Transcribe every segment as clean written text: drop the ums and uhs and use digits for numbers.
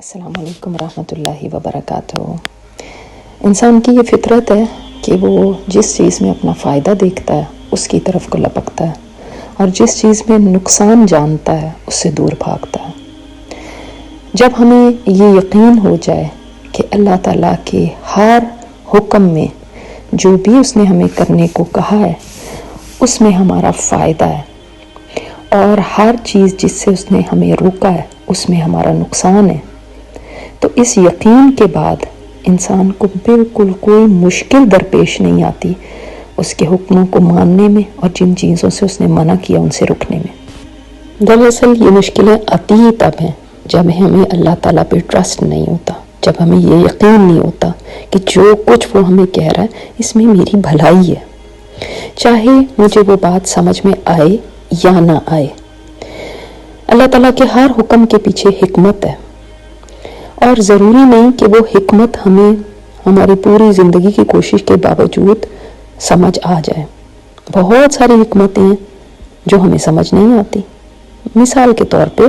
السلام علیکم ورحمۃ اللہ وبرکاتہ۔ انسان کی یہ فطرت ہے کہ وہ جس چیز میں اپنا فائدہ دیکھتا ہے اس کی طرف کو لپکتا ہے، اور جس چیز میں نقصان جانتا ہے اس سے دور بھاگتا ہے۔ جب ہمیں یہ یقین ہو جائے کہ اللہ تعالیٰ کے ہر حکم میں جو بھی اس نے ہمیں کرنے کو کہا ہے اس میں ہمارا فائدہ ہے، اور ہر چیز جس سے اس نے ہمیں روکا ہے اس میں ہمارا نقصان ہے، تو اس یقین کے بعد انسان کو بالکل کوئی مشکل درپیش نہیں آتی اس کے حکموں کو ماننے میں، اور جن چیزوں سے اس نے منع کیا ان سے رکنے میں۔ دراصل یہ مشکلیں آتی ہی تب ہیں جب ہمیں اللہ تعالیٰ پہ ٹرسٹ نہیں ہوتا، جب ہمیں یہ یقین نہیں ہوتا کہ جو کچھ وہ ہمیں کہہ رہا ہے اس میں میری بھلائی ہے، چاہے مجھے وہ بات سمجھ میں آئے یا نہ آئے۔ اللہ تعالیٰ کے ہر حکم کے پیچھے حکمت ہے، اور ضروری نہیں کہ وہ حکمت ہمیں ہماری پوری زندگی کی کوشش کے باوجود سمجھ آ جائے۔ بہت ساری حکمتیں ہیں جو ہمیں سمجھ نہیں آتی۔ مثال کے طور پہ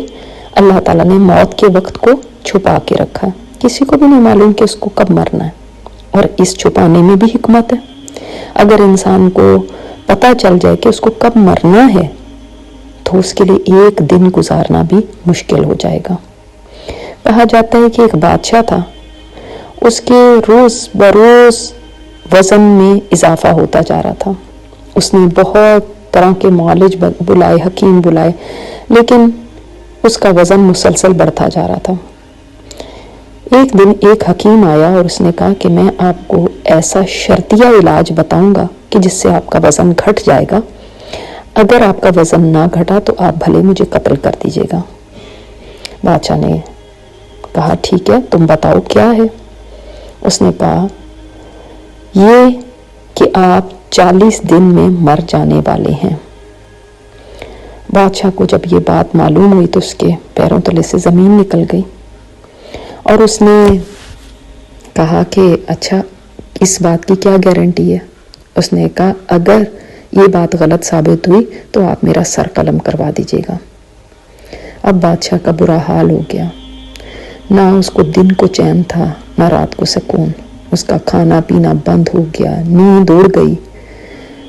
اللہ تعالیٰ نے موت کے وقت کو چھپا کے رکھا ہے، کسی کو بھی نہیں معلوم کہ اس کو کب مرنا ہے، اور اس چھپانے میں بھی حکمت ہے۔ اگر انسان کو پتہ چل جائے کہ اس کو کب مرنا ہے تو اس کے لیے ایک دن گزارنا بھی مشکل ہو جائے گا۔ کہا جاتا ہے کہ ایک بادشاہ تھا، اس کے روز بروز وزن میں اضافہ ہوتا جا رہا تھا۔ اس نے بہت طرح کے معالج بلائے، حکیم بلائے، لیکن اس کا وزن مسلسل بڑھتا جا رہا تھا۔ ایک دن ایک حکیم آیا اور اس نے کہا کہ میں آپ کو ایسا شرطیہ علاج بتاؤں گا کہ جس سے آپ کا وزن گھٹ جائے گا، اگر آپ کا وزن نہ گھٹا تو آپ بھلے مجھے قتل کر دیجیے گا۔ بادشاہ نے کہا ٹھیک ہے، تم بتاؤ کیا ہے۔ اس نے کہا یہ کہ آپ 40 دن میں مر جانے والے ہیں۔ بادشاہ کو جب یہ بات معلوم ہوئی تو اس کے پیروں تلے سے زمین نکل گئی، اور اس نے کہا کہ اچھا اس بات کی کیا گارنٹی ہے؟ اس نے کہا اگر یہ بات غلط ثابت ہوئی تو آپ میرا سر قلم کروا دیجیے گا۔ اب بادشاہ کا برا حال ہو گیا، نہ اس کو دن کو چین تھا نہ رات کو سکون، اس کا کھانا پینا بند ہو گیا، نیند اڑ گئی،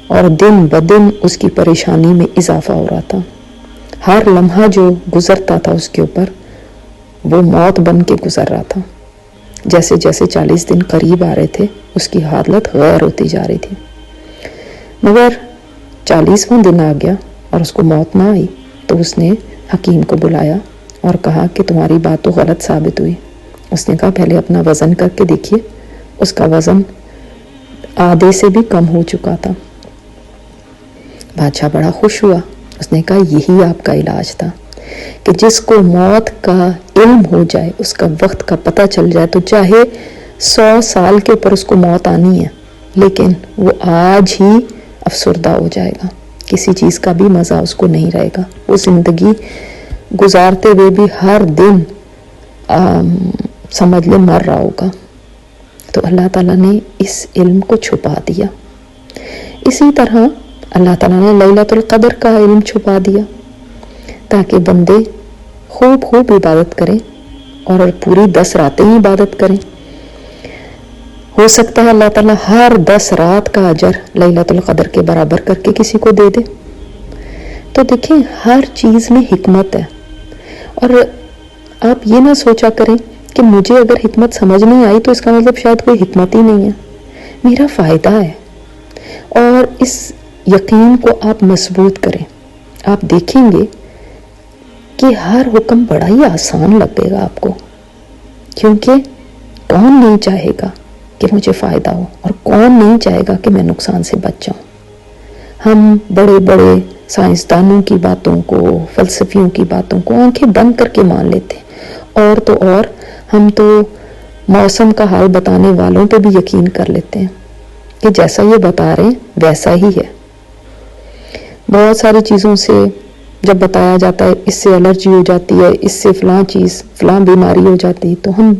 اور دن بدن اس کی پریشانی میں اضافہ ہو رہا تھا۔ ہر لمحہ جو گزرتا تھا اس کے اوپر وہ موت بن کے گزر رہا تھا۔ جیسے جیسے 40 دن قریب آ رہے تھے اس کی حالت غیر ہوتی جا رہی تھی، مگر 40واں دن آ گیا اور اس کو موت نہ آئی تو اس نے حکیم کو بلایا اور کہا کہ تمہاری بات تو غلط ثابت ہوئی۔ اس نے کہا پہلے اپنا وزن کر کے دیکھیے۔ اس کا وزن آدھے سے بھی کم ہو چکا تھا۔ بادشاہ بڑا خوش ہوا، اس نے کہا یہی آپ کا علاج تھا کہ جس کو موت کا علم ہو جائے، اس کا وقت کا پتہ چل جائے، تو چاہے 100 سال کے اوپر اس کو موت آنی ہے لیکن وہ آج ہی افسردہ ہو جائے گا، کسی چیز کا بھی مزہ اس کو نہیں رہے گا، وہ زندگی گزارتے ہوئے بھی ہر دن سمجھ لے مر رہا ہوگا۔ تو اللہ تعالیٰ نے اس علم کو چھپا دیا۔ اسی طرح اللہ تعالیٰ نے لیلۃ القدر کا علم چھپا دیا تاکہ بندے خوب خوب عبادت کریں اور پوری 10 راتیں ہی عبادت کریں۔ ہو سکتا ہے اللہ تعالیٰ ہر 10 رات کا اجر لیلۃ القدر کے برابر کر کے کسی کو دے دے۔ تو دیکھیں ہر چیز میں حکمت ہے، اور آپ یہ نہ سوچا کریں کہ مجھے اگر حکمت سمجھ نہیں آئی تو اس کا مطلب شاید کوئی حکمت ہی نہیں ہے، میرا فائدہ ہے۔ اور اس یقین کو آپ مضبوط کریں، آپ دیکھیں گے کہ ہر حکم بڑا ہی آسان لگے گا آپ کو، کیونکہ کون نہیں چاہے گا کہ مجھے فائدہ ہو، اور کون نہیں چاہے گا کہ میں نقصان سے بچ جاؤں۔ ہم بڑے بڑے سائنسدانوں کی باتوں کو، فلسفیوں کی باتوں کو آنکھیں بند کر کے مان لیتے ہیں، اور تو اور ہم تو موسم کا حال بتانے والوں پہ بھی یقین کر لیتے ہیں کہ جیسا یہ بتا رہے ہیں ویسا ہی ہے۔ بہت ساری چیزوں سے جب بتایا جاتا ہے اس سے الرجی ہو جاتی ہے، اس سے فلاں چیز فلاں بیماری ہو جاتی ہے، تو ہم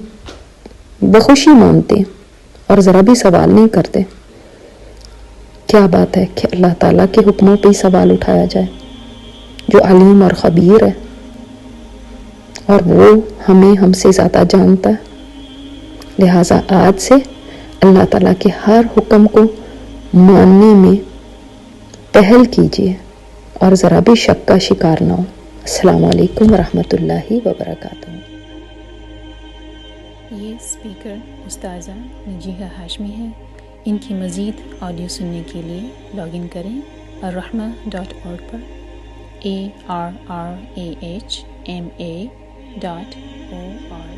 بخوشی مانتے ہیں اور ذرا بھی سوال نہیں کرتے۔ کیا بات ہے کہ اللہ تعالیٰ کے حکموں پہ ہی سوال اٹھایا جائے جو علیم اور خبیر ہے۔ اور وہ ہمیں ہم سے زیادہ جانتا ہے. لہٰذا آج سے اللہ تعالیٰ کے ہر حکم کو ماننے میں پہل کیجیے اور ذرا بھی شک کا شکار نہ ہو. السلام علیکم ورحمۃ اللہ وبرکاتہ. یہ اسپیکر استاذہ نجیحہ ہاشمی ہے. ان کی مزید آڈیو سننے کے لیے لاگ ان کریں الرحمہ.org پر ARRAHMA.org.